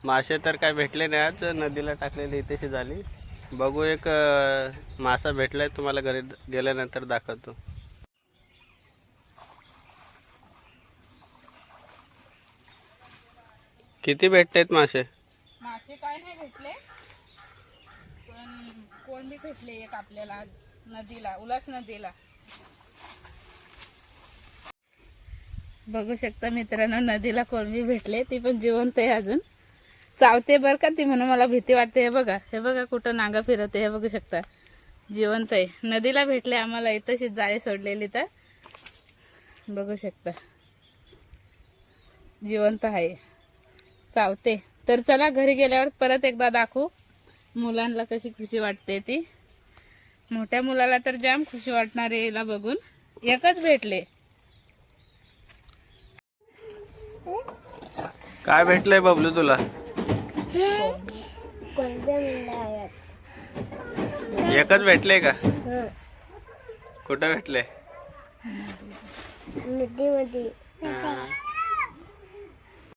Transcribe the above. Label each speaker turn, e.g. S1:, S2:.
S1: मासे तर काय भेटले नाही आज, नदीला टाकलेली इथेशी झाली. बघू एक मासा भेटलाय, तुम्हाला घरी गेल्यानंतर दाखवतो. किती भेटतायत मासे?
S2: मासे काय नाही भेटले, पण कोळंबी भेटले एक आपल्याला नदीला, उल्हास नदीला. बघू शकता मित्रांनो, नदीला कोळंबी भेटले, ती पण जिवंत आहे अजून. चावते बर का ती, म्हणून मला भीती वाटते. हे बघा कुठं नांगा फिरते, हे बघू शकता. जिवंत आहे. नदीला भेटले आम्हाला, इथंशीच जाळी सोडलेली तर बघू शकता जिवंत आहे, चावते. तर चला घरी गेल्यावर परत एकदा दाखवू मुलांना कशी खुशी वाटते ती. मोठ्या मुलाला तर जाम खुशी वाटणार आहे याला बघून. एकच भेटले.
S1: काय भेटलंय बबलू तुला? एकच भेटले का? कुठं भेटले?
S3: नदीमध्ये.